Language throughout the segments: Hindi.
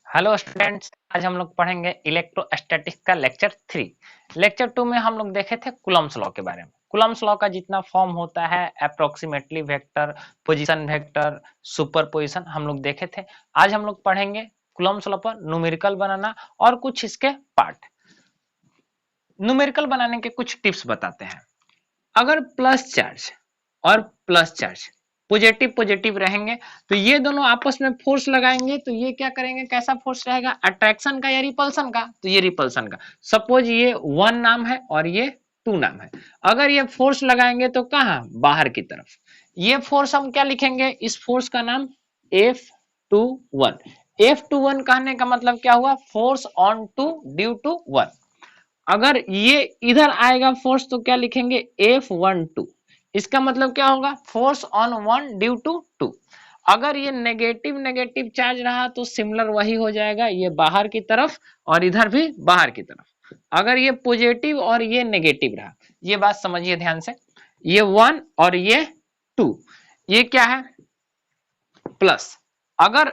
हेलो स्टूडेंट्स, आज हम लोग पढ़ेंगे इलेक्ट्रोस्टैटिक्स का लेक्चर 3। लेक्चर 2 में हम लोग देखे थे कूलम्ब्स लॉ के बारे में। कूलम्ब्स लॉ का जितना फॉर्म होता है, approximately vector, position vector, superposition, हम लोग देखे थे। आज हम लोग पढ़ेंगे कूलम्ब्स लॉ पर न्यूमेरिकल बनाना और कुछ इसके पार्ट। न्यूमेरिकल बनाने के कुछ टिप्स बताते हैं। अगर प्लस चार्ज और प्लस चार्ज पॉजिटिव पॉजिटिव रहेंगे तो ये दोनों आपस में फोर्स लगाएंगे तो ये क्या करेंगे, कैसा फोर्स रहेगा, अट्रैक्शन का या रिपल्सन का? तो ये रिपल्सन का। सपोज ये 1 नाम है और ये 2 नाम है। अगर ये फोर्स लगाएंगे तो कहां, बाहर की तरफ। ये फोर्स हम क्या लिखेंगे, इस फोर्स का नाम F21। F21 कहने का मतलब क्या हुआ, force on two due to 1। अगर ये इधर आएगा फोर्स तो क्या लिखेंगे, F12। इसका मतलब क्या होगा, फोर्स ऑन 1 ड्यू टू 2। अगर ये नेगेटिव नेगेटिव चार्ज रहा तो सिमिलर वही हो जाएगा, ये बाहर की तरफ और इधर भी बाहर की तरफ। अगर ये पॉजिटिव और ये नेगेटिव रहा, ये बात समझिए ध्यान से, ये 1 और ये 2, ये क्या है, प्लस। अगर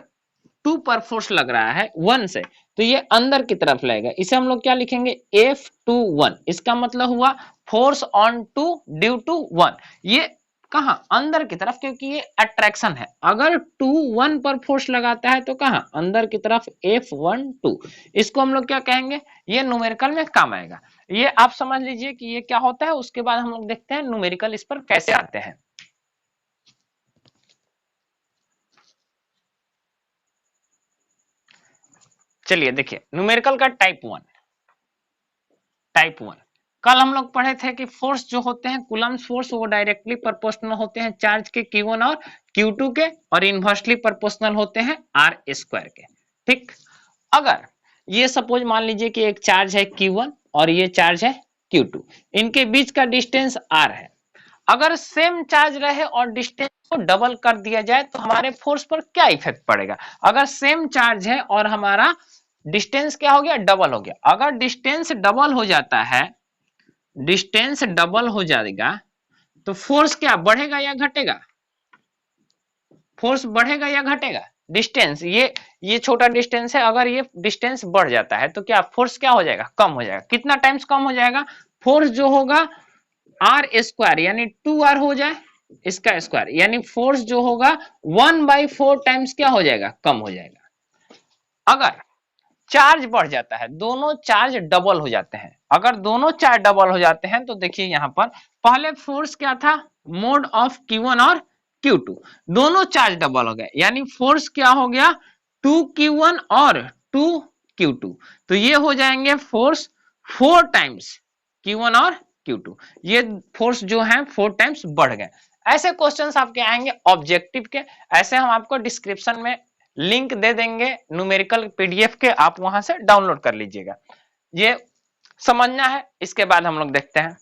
2 पर फोर्स लग रहा है 1 से तो ये अंदर की तरफ लगेगा, इसे हम लोग क्या लिखेंगे, F21। इसका मतलब हुआ फोर्स ऑन 2 ड्यू टू 1। ये कहां, अंदर की तरफ, क्योंकि ये अट्रैक्शन है। अगर 2 1 पर फोर्स लगाता है तो कहां, अंदर की तरफ, F12। इसको हम लोग क्या कहेंगे, ये न्यूमेरिकल में काम आएगा। ये आप समझ लीजिए कि ये क्या होता है। उसके बाद हम लोग देखते हैं न्यूमेरिकल इस पर कैसे आते हैं। चलिए देखिए न्यूमेरिकल का टाइप 1। कल हम लोग पढ़े थे कि फोर्स जो होते हैं कूलम्ब्स फोर्स, वो डायरेक्टली प्रोपोर्शनल होते हैं चार्ज के Q1 और Q2 के, और इनवर्सली प्रोपोर्शनल होते हैं R स्क्वायर के। ठीक, अगर ये सपोज मान लीजिए कि एक चार्ज है Q1 और ये चार्ज है Q2, इनके बीच का डिस्टेंस R है। अगर सेम चार्ज रहे और डिस्टेंस को डबल कर दिया जाए तो हमारे फोर्स पर क्या इफेक्ट पड़ेगा? अगर सेम चार्ज है और हमारा डिस्टेंस क्या हो गया, डबल हो गया। अगर डिस्टेंस डबल हो जाता है, डिस्टेंस डबल हो जाएगा तो फोर्स क्या बढ़ेगा या घटेगा? फोर्स बढ़ेगा या घटेगा? डिस्टेंस, ये छोटा डिस्टेंस है, अगर ये डिस्टेंस बढ़ जाता है तो क्या फोर्स क्या हो जाएगा, कम हो जाएगा। कितना टाइम्स कम हो जाएगा? फोर्स जो होगा आर स्क्वायर यानी 2R हो जाए, इसका स्क्वायर यानी फोर्स जो होगा 1/4 टाइम्स क्या हो जाएगा, कम हो जाएगा। अगर चार्ज बढ़ जाता है, दोनों चार्ज डबल हो जाते हैं। अगर दोनों चार्ज डबल हो जाते हैं तो देखिए यहां पर पहले फोर्स क्या था, मोड ऑफ Q1 और Q2, दोनों चार्ज डबल हो गए, यानी फोर्स क्या हो गया, 2Q1 और 2Q2। तो ये हो जाएंगे फोर्स 4 टाइम्स Q1 और Q2। ये फोर्स जो है 4 टाइम्स बढ़ गए। ऐसे क्वेश्चंस आपके आएंगे ऑब्जेक्टिव के। ऐसे हम आपको डिस्क्रिप्शन में लिंक दे देंगे न्यूमेरिकल PDF के, आप वहां से डाउनलोड कर लीजिएगा। ये समझना है। इसके बाद हम लोग देखते हैं,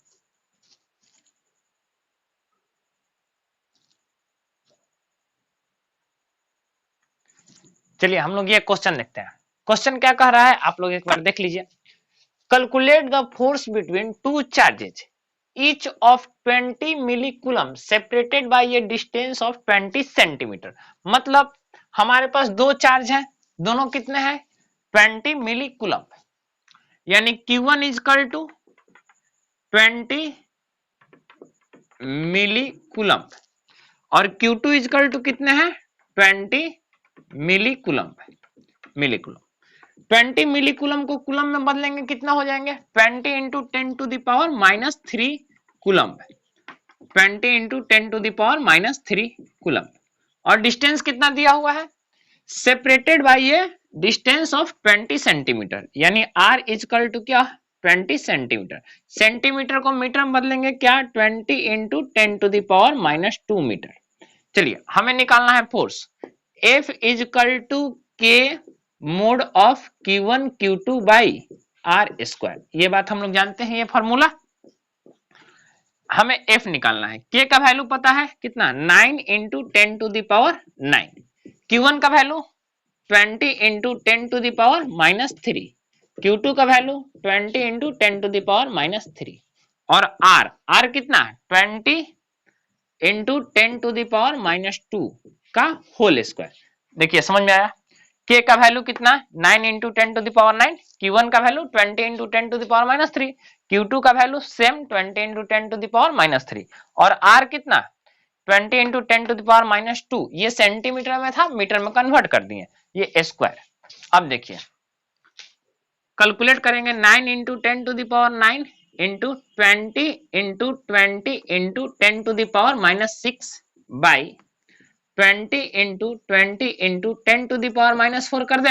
चलिए हम लोग ये क्वेश्चन देखते हैं। क्वेश्चन क्या कह रहा है आप लोग एक बार देख लीजिए। Calculate the force between two charges each of 20 millicoulomb separated by a distance of 20 centimetre. मतलब हमारे पास दो चार्ज हैं, दोनों कितने हैं, 20 मिलीकूलम, यानी Q1 इजकल टू 20 मिलीकूलम और Q2 इजकल टू कितने हैं, 20 मिलीकूलम। 20 मिलीकूलम को कूलम में बदलेंगे कितना हो जाएंगे, 20 इंटू 10⁻³ कूलम, 20 इंटू 10⁻³ कूलम। और डिस्टेंस कितना दिया हुआ है, separated by a distance of 20 centimetre, यानी R इजकल टू क्या, 20 सेंटीमीटर। सेंटीमीटर को मीटर में बदलेंगे क्या, 20 इंटू 10⁻² मीटर। चलिए हमें निकालना है force, F equal to K mod of Q1 Q2 by R square. ये बात हम लोग जानते हैं, ये फॉर्मूला। हमें F निकालना है। K का वैल्यू पता है कितना, 9 इंटू 10⁹। Q1 का वैल्यू 20 इंटू 10⁻³ Q2 का वैल्यू 20 इंटू 10⁻³ और R कितना, 20 इंटू 10⁻² का होल स्क्वायर। देखिए समझ में आया। K का वैल्यू कितना 9 into 10 to the power 9, Q1 का value 20 into 10 to the power -3, Q2 का value same 20 into 10 to the power -3 और R कितना 20 इंटू 10 टू द पावर -2, ये सेंटीमीटर में था, मीटर में कन्वर्ट कर दिए, ये स्क्वायर। अब देखिए कैलकुलेट करेंगे 9 into 10 to the power 9 into 20 into 20 into 10 to the power -6 by 20 into 20 into 10 to the power -4 कर दे,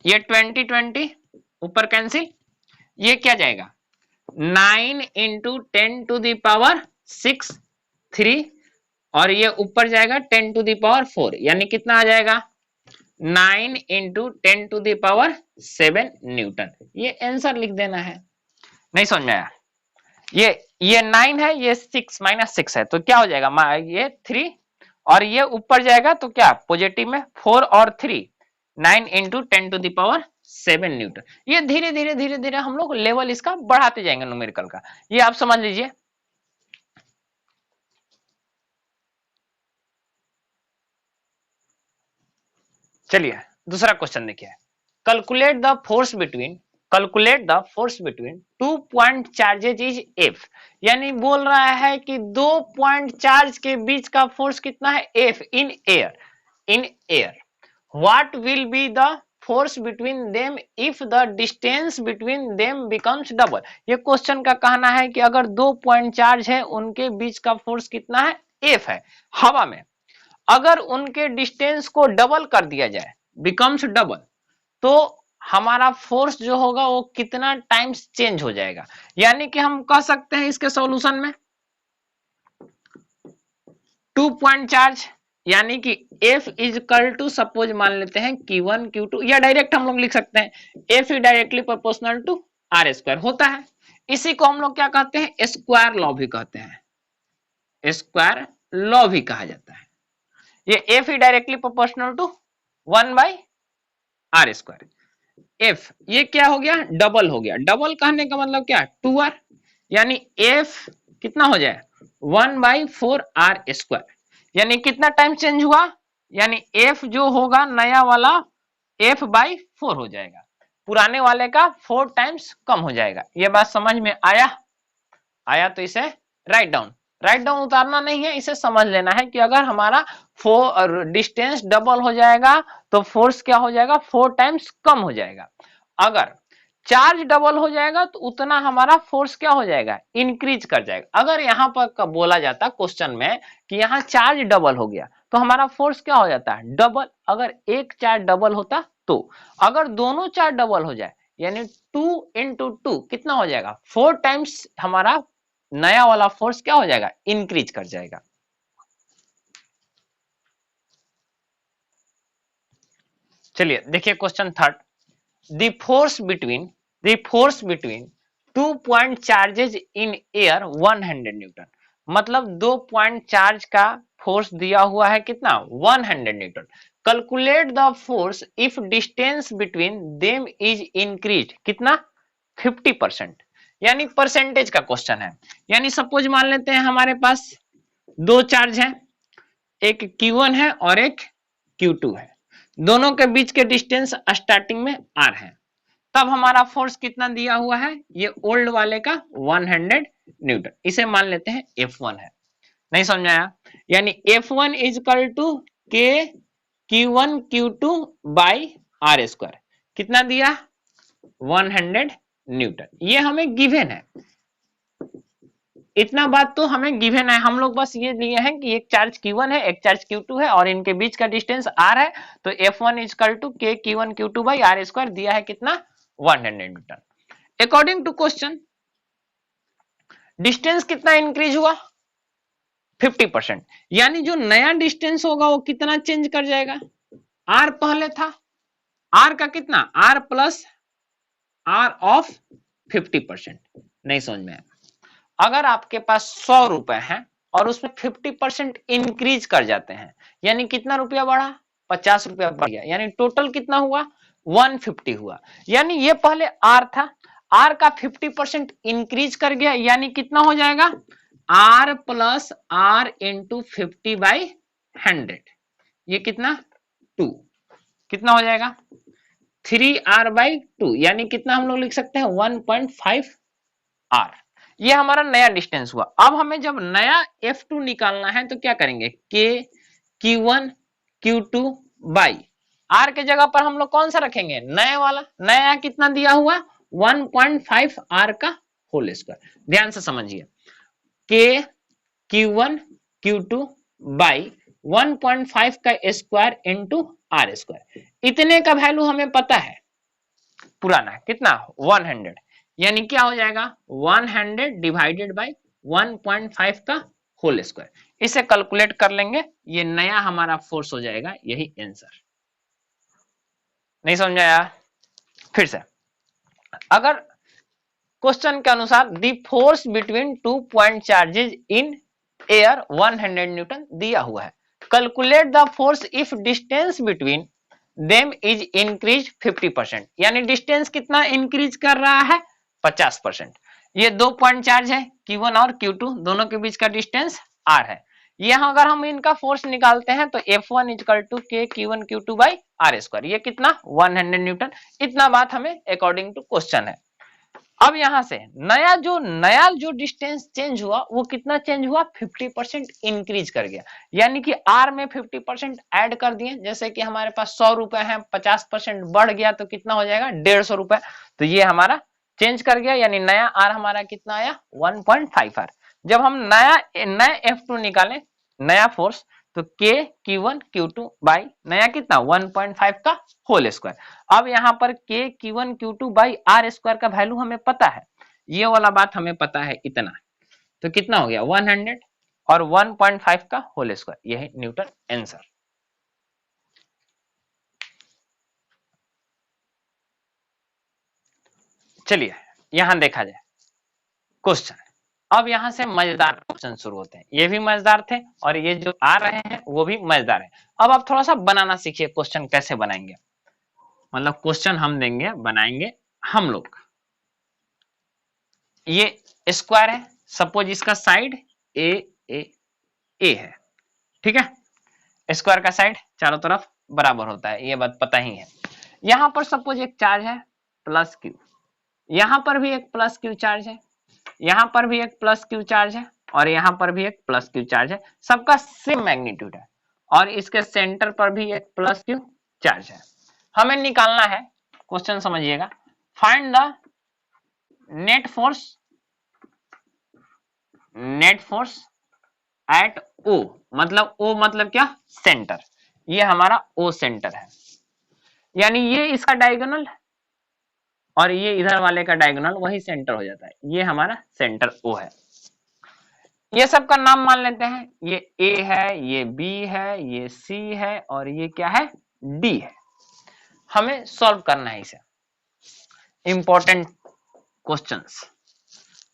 ये 20 20 ऊपर कैंसिल, ये क्या जाएगा 9 इंटू 10 टू द पावर 6 3 और ये ऊपर जाएगा 10 टू द पावर 4, यानी कितना आ जाएगा 9 into 10 to the power 7 newton. ये आंसर लिख देना है। नहीं समझ में आया? ये 9 है, ये 6 -6 है, तो क्या हो जाएगा ये 3 और ये ऊपर जाएगा तो क्या पॉजिटिव में 4 और 3 9 into 10 to the power 7 newton. ये धीरे धीरे धीरे धीरे हम लोग लेवल इसका बढ़ाते जाएंगे न्यूमेरिकल का, ये आप समझ लीजिए। चलिए दूसरा क्वेश्चन देखिए, calculate the force between two point charges is F, यानी बोल रहा है कि दो पॉइंट चार्ज के बीच का फोर्स कितना है F in air. What will be the force between them if the distance between them becomes double. ये क्वेश्चन का कहना है कि अगर दो पॉइंट चार्ज है उनके बीच का फोर्स कितना है F है हवा में, अगर उनके डिस्टेंस को डबल कर दिया जाए बिकम्स डबल, तो हमारा फोर्स जो होगा वो कितना टाइम्स चेंज हो जाएगा। यानी कि हम कह सकते हैं इसके सॉल्यूशन में 2 पॉइंट चार्ज यानी कि F is equal to suppose मान लेते हैं Q1 Q2, या डायरेक्ट हम लोग लिख सकते हैं F is directly proportional to R square होता है। इसी को हम लोग क्या कहते हैं स्क्वायर लॉ भी कहते हैं, स्क्वायर लॉ भी कहा जाता है। ये F is directly proportional to 1/R square. F ये क्या हो गया डबल हो गया, डबल कहने का मतलब क्या 2R, यानी F कितना हो जाए 1/4R स्क्वायर, यानी कितना टाइम चेंज हुआ, यानी F जो होगा नया वाला F/4 हो जाएगा, पुराने वाले का 4 टाइम्स कम हो जाएगा। ये बात समझ में आया तो इसे राइट डाउन उतारना नहीं है, इसे समझ लेना है कि अगर हमारा डिस्टेंस डबल हो जाएगा तो फोर्स क्या हो जाएगा 4 टाइम्स कम हो जाएगा। अगर चार्ज डबल हो जाएगा तो उतना हमारा फोर्स क्या हो जाएगा इंक्रीज कर जाएगा। अगर यहाँ पर बोला जाता क्वेश्चन में कि यहाँ चार्ज डबल हो गया तो हमारा फोर्स क्या हो जाता है डबल, अगर एक चार्ज डबल होता तो, अगर दोनों चार्ज डबल हो जाए यानी 2 इंटू 2 कितना हो जाएगा 4 टाइम्स हमारा नया वाला फोर्स क्या हो जाएगा इंक्रीज कर जाएगा। चलिए देखिए question third, the force between 2 point charges in air 100 Newton, मतलब 2 पॉइंट चार्ज का फोर्स दिया हुआ है कितना 100 Newton. Calculate the force if distance between them is increase कितना 50%, यानी परसेंटेज का क्वेश्चन है। यानी सपोज मान लेते हैं हमारे पास दो चार्ज है, एक Q1 है और एक Q2 है, दोनों के बीच के डिस्टेंस स्टार्टिंग में R है, तब हमारा फोर्स कितना दिया हुआ है ये ओल्ड वाले का 100 न्यूटन, इसे मान लेते हैं F1 है। नहीं समझ आया? यानी F1 is equal to K Q1 Q2 by R square, कितना दिया 100 न्यूटन, ये हमें गिवन है, इतना बात तो हमें गिवन है। हम लोग बस ये लिए हैं कि एक चार्ज Q1 है एक चार्ज Q2 है और इनके बीच का डिस्टेंस R है, तो F1 is equal to K Q1 Q2 by R square दिया है कितना 100 newton. According to question distance कितना इंक्रीज हुआ 50%, यानी जो नया डिस्टेंस होगा वो कितना चेंज कर जाएगा, R पहले था, R का कितना R प्लस R ऑफ 50%। नहीं समझ में आया? अगर आपके पास 100 रुपए हैं और उसमें 50% इंक्रीज कर जाते हैं यानी कितना रुपया बढ़ा 50 रुपया बढ़ गया, यानी टोटल कितना हुआ 150 हुआ। यानी ये पहले R था, R का 50% इंक्रीज कर गया यानी कितना हो जाएगा R प्लस R इंटू 50/100, ये कितना 2, कितना हो जाएगा 3r/2, यानी कितना हम लोग लिख सकते हैं 1.5r। ये हमारा नया डिस्टेंस हुआ। अब हमें जब नया F2 निकालना है तो क्या करेंगे, K Q1 Q2 by R के जगह पर हम लोग कौन सा रखेंगे, नए वाला। नया कितना दिया हुआ 1.5r का होल स्क्वायर। ध्यान से समझिए, K Q1 Q2 बाई 1.5 का स्क्वायर इंटू आर स्क्वायर। इतने का वैल्यू हमें पता है पुराना कितना 100, यानी क्या हो जाएगा 100 डिवाइडेड बाई 1.5 का होल स्क्वायर। इसे कैलकुलेट कर लेंगे, ये नया हमारा फोर्स हो जाएगा, यही आंसर। नहीं समझाया? फिर से, अगर क्वेश्चन के अनुसार the force between 2 point charges in air 100 Newton दिया हुआ है, calculate the force if distance between them is increase 50%, यानी डिस्टेंस कितना इंक्रीज कर रहा है 50%। ये 2 पॉइंट चार्ज है Q1 और Q2, दोनों के बीच का डिस्टेंस R है। यहां अगर हम इनका फोर्स निकालते हैं तो F1 equal to K Q1 Q2 by R square, ये कितना 100 न्यूटन। इतना बात हमें अकॉर्डिंग टू क्वेश्चन है। अब यहां से नया जो डिस्टेंस चेंज हुआ वो कितना चेंज हुआ 50% इंक्रीज कर गया, यानी कि आर में 50% ऐड कर दिए। जैसे कि हमारे पास 100 रुपए है, 50% बढ़ गया तो कितना हो जाएगा 150 रुपए। तो ये हमारा चेंज कर गया, यानी नया आर हमारा कितना आया 1.5r। जब हम नया F2 निकालें, नया फोर्स, तो K Q1 Q2 बाई नया कितना 1.5 का होल स्क्वायर। अब यहां पर K Q1 Q2 by R square का वैल्यू हमें पता है, ये वाला बात हमें पता है इतना, तो कितना हो गया 100 और 1.5 का होल स्क्वायर, यही न्यूटन आंसर। चलिए यहां देखा जाए क्वेश्चन। अब यहां से मजेदार क्वेश्चन शुरू होते हैं, ये भी मजेदार थे और ये जो आ रहे हैं वो भी मजेदार है। अब आप थोड़ा सा बनाना सीखिए, क्वेश्चन कैसे बनाएंगे, मतलब क्वेश्चन हम देंगे बनाएंगे हम लोग। ये स्क्वायर है, सपोज इसका साइड ए ए ए है, ठीक है। स्क्वायर का साइड चारों तरफ बराबर होता है, ये बात पता ही है। यहां पर सपोज एक चार्ज है प्लस क्यू, यहां पर भी एक प्लस क्यू चार्ज है, यहां पर भी एक प्लस क्यू चार्ज है और यहां पर भी एक प्लस क्यू चार्ज है, सबका सेम मैग्नीट्यूड है और इसके सेंटर पर भी एक प्लस क्यू चार्ज है। हमें निकालना है, क्वेश्चन समझिएगा, find the net force eight O, मतलब O मतलब क्या सेंटर, ये हमारा O सेंटर है, यानी ये इसका डायगोनल और ये इधर वाले का डायगोनल वही सेंटर हो जाता है, ये हमारा सेंटर O है। ये सब का नाम मान लेते हैं, ये A है, ये B है, ये C है और ये क्या है D है। हमें सॉल्व करना है इसे, इंपॉर्टेंट क्वेश्चंस,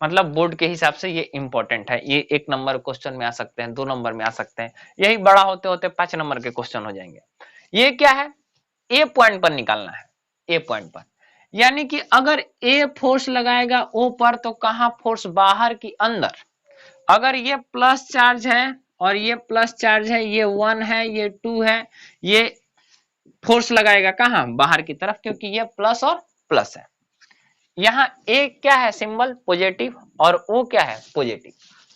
मतलब बोर्ड के हिसाब से ये इंपॉर्टेंट है, ये 1 नंबर क्वेश्चन में आ सकते हैं, 2 नंबर में आ सकते हैं, यही बड़ा होते होते 5 नंबर के क्वेश्चन हो जाएंगे। ये क्या है, ए पॉइंट पर निकालना है, ए पॉइंट पर, यानी कि अगर ए फोर्स लगाएगा ओ पर तो कहां फोर्स बाहर की अंदर। अगर ये प्लस चार्ज है और ये प्लस चार्ज है, ये 1 है, ये 2 है, ये फोर्स लगाएगा कहां बाहर की तरफ, क्योंकि ये प्लस और प्लस है। यहाँ ए क्या है सिंबल पॉजिटिव और ओ क्या है पॉजिटिव।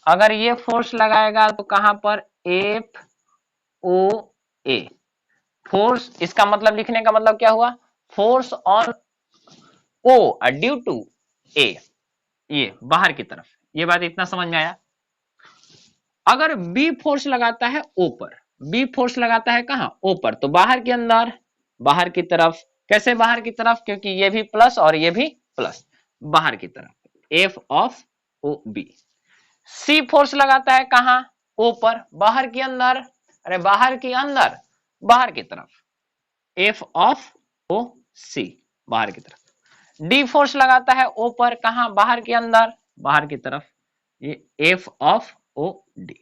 अगर ये फोर्स लगाएगा तो कहां पर एफ ओ ए, फोर्स, इसका मतलब लिखने का मतलब क्या हुआ force on O due to A, ये बाहर की तरफ। ये बात इतना समझ में आया। अगर बी फोर्स लगाता है ओ पर, बी फोर्स लगाता है कहां ओ पर, तो बाहर के अंदर, बाहर की तरफ। कैसे बाहर की तरफ, क्योंकि ये भी प्लस और ये भी प्लस, बाहर की तरफ, F of O B. C force लगाता है कहां ओ पर, बाहर के अंदर, अरे बाहर के अंदर, बाहर की तरफ, एफ ऑफ ओ सी, बाहर की तरफ। डी फोर्स लगाता है ओ पर कहां बाहर के अंदर, बाहर की तरफ, ये एफ ऑफ ओ डी।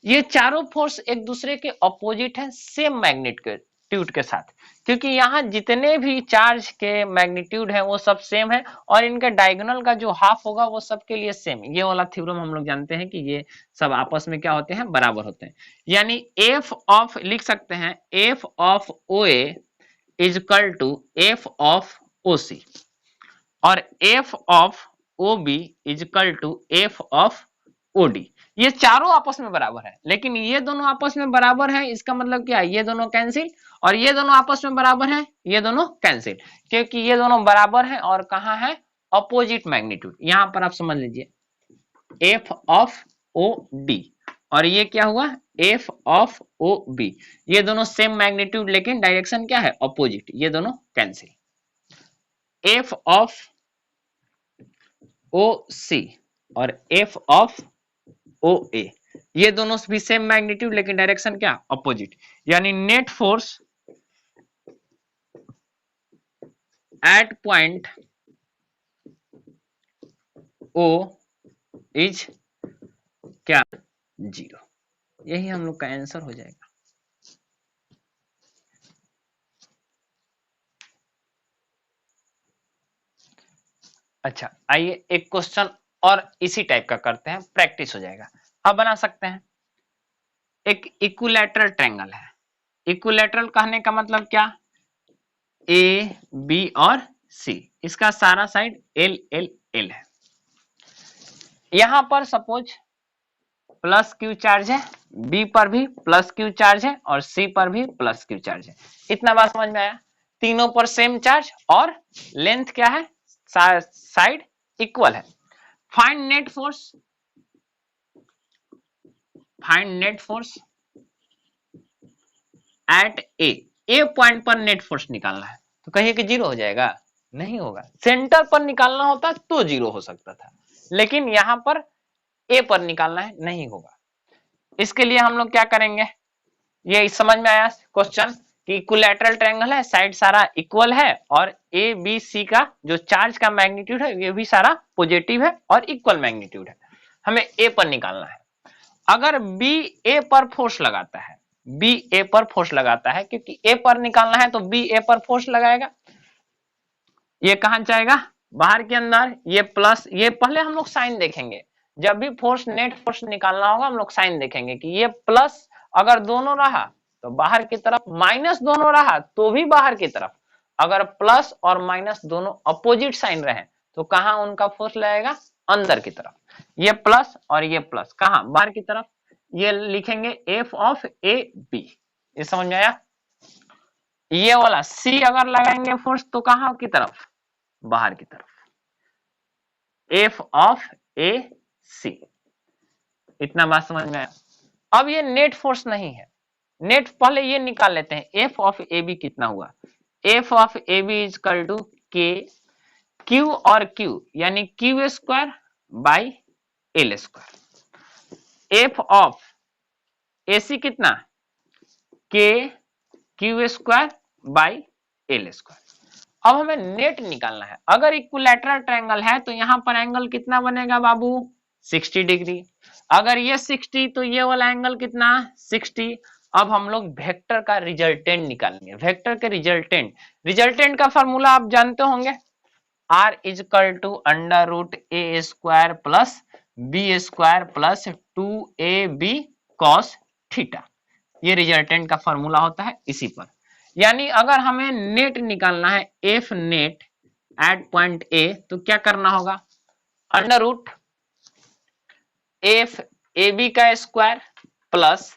ये चारों फोर्स एक दूसरे के अपोजिट है, सेम मैग्नीट्यूड के साथ, क्योंकि यहाँ जितने भी चार्ज के मैग्नीट्यूड है वो सब सेम है और इनका डायगोनल का जो हाफ होगा वो सबके लिए सेम। ये वाला थ्योरम हम लोग जानते हैं कि ये सब आपस में क्या होते हैं बराबर होते हैं, यानी एफ ऑफ लिख सकते हैं F of O A equal to F of O C और F of O B equal to F of O D. ये चारों आपस में बराबर है, लेकिन ये दोनों आपस में बराबर है, इसका मतलब क्या है, ये दोनों कैंसिल, और ये दोनों आपस में बराबर है, ये दोनों कैंसिल, क्योंकि ये दोनों बराबर है और कहाँ है, अपोजिट मैग्नीट्यूड। यहां पर आप समझ लीजिए एफ ऑफ ओ डी और ये क्या हुआ, एफ ऑफ ओ बी, ये दोनों सेम मैग्नीट्यूड लेकिन डायरेक्शन क्या है, अपोजिट, ये दोनों cancel. F of O C और एफ ऑफ ओ ए, ये दोनों भी सेम मैग्नीट्यूड लेकिन डायरेक्शन क्या, अपोजिट, यानी net force at point O is क्या, जीरो। यही हम लोग का आंसर हो जाएगा। अच्छा आइए एक क्वेश्चन और इसी टाइप का करते हैं, प्रैक्टिस हो जाएगा। अब बना सकते हैं, एक इक्विलैटरल ट्रायंगल है। इक्विलैटरल कहने का मतलब क्या, ए बी और सी, इसका सारा साइड एल एल एल है। यहां पर सपोज प्लस क्यू चार्ज है, बी पर भी प्लस क्यू चार्ज है और सी पर भी प्लस क्यू चार्ज है। इतना बात समझ में आया, तीनों पर सेम चार्ज और लेंथ क्या है, साइड इक्वल है। Find net force, find net force eight ए पॉइंट पर नेट फोर्स निकालना है। तो कहिए कि जीरो हो जाएगा, नहीं होगा। सेंटर पर निकालना होता तो जीरो हो सकता था, लेकिन यहां पर ए पर निकालना है, नहीं होगा। इसके लिए हम लोग क्या करेंगे, ये समझ में आया क्वेश्चन कि इक्विलैटरल ट्रायंगल है, साइड सारा इक्वल है और ए बी सी का जो चार्ज का मैग्नीट्यूड है ये भी सारा पॉजिटिव है और इक्वल मैग्नीट्यूड है। हमें ए पर निकालना है। अगर बी ए पर फोर्स लगाता है, बी ए पर फोर्स लगाता है, क्योंकि ए पर निकालना है तो बी ए पर फोर्स लगाएगा, ये कहां जाएगा, बाहर के अंदर, ये प्लस, ये पहले हम लोग साइन देखेंगे, जब भी फोर्स नेट फोर्स निकालना होगा हम लोग साइन देखेंगे कि ये प्लस अगर दोनों रहा तो बाहर की तरफ, माइनस दोनों रहा तो भी बाहर की तरफ। अगर प्लस और माइनस दोनों अपोजिट साइन रहे तो कहां उनका फोर्स लगेगा, अंदर की तरफ। ये प्लस और ये प्लस कहां, बाहर की तरफ, ये लिखेंगे एफ ऑफ ए बी। ये समझ में आया। ये वाला सी अगर लगाएंगे फोर्स तो कहां की तरफ, बाहर की तरफ, एफ ऑफ ए सी। इतना बात समझ में आया। अब ये नेट फोर्स नहीं है, नेट पहले ये निकाल लेते हैं, एफ ऑफ ए बी कितना हुआ, F of A B is equal to K Q और क्यू यानी Q square by L square. F of A C कितना, K Q square by L square. अब हमें नेट निकालना है। अगर इक्विलैटरल ट्रायंगल है तो यहां पर एंगल कितना बनेगा बाबू, 60 डिग्री। अगर ये 60 तो ये वाला एंगल कितना, 60। अब हम लोग वेक्टर का रिजल्टेंट निकालेंगे। वेक्टर के रिजल्टेंट का फार्मूला आप जानते होंगे, r is equal to under root A square plus B square plus 2ab cos theta. ये रिजल्टेंट का फार्मूला होता है इसी पर। यानी अगर हमें नेट निकालना है, F net at point A, तो क्या करना होगा, under root F A B का square plus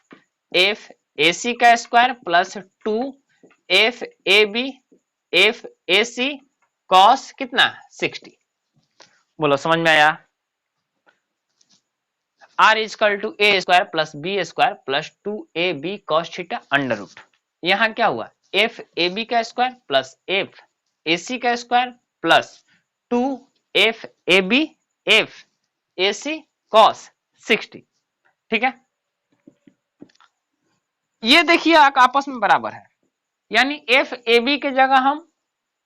F A C का square plus 2 F A B F A C cos कितना, 60। बोलो समझ में आया। R is equal to A square plus B square plus 2ab cos theta under root, यहां क्या हुआ, एफ ए बी का square plus F A C का square plus 2 F A B F A C cos 60। ठीक है, ये देखिए आपस में बराबर है, यानी एफ ए बी के जगह हम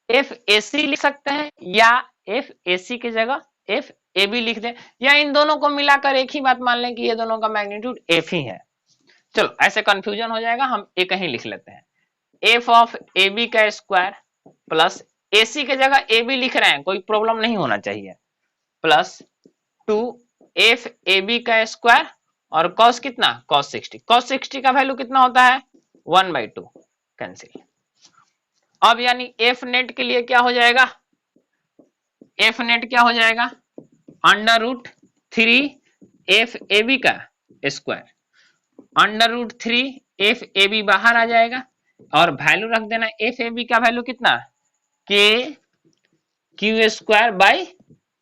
एफ ए सी लिख सकते हैं या एफ ए सी की जगह एफ ए बी लिख दें, या इन दोनों को मिलाकर एक ही बात मान लें कि ये दोनों का मैग्नीट्यूड एफ ही है। चलो ऐसे कंफ्यूजन हो जाएगा, हम एक ही लिख लेते हैं, एफ ऑफ ए बी का स्क्वायर प्लस ए सी की जगह ए बी लिख रहे हैं, कोई प्रॉब्लम नहीं होना चाहिए, प्लस 2 एफ ए बी का स्क्वायर और कॉस कितना, कॉस 60। कॉस 60 का वैल्यू कितना होता है, 1/2, कैंसिल। अब यानी एफ नेट के लिए क्या हो जाएगा, एफ नेट क्या हो जाएगा, under root 3 F A B का square, under root 3 F A B बाहर आ जाएगा और वैल्यू रख देना एफ ए बी का वैल्यू कितना, K Q square by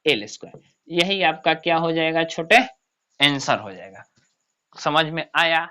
L square. यही आपका क्या हो जाएगा छोटे, आंसर हो जाएगा। समझ में आया?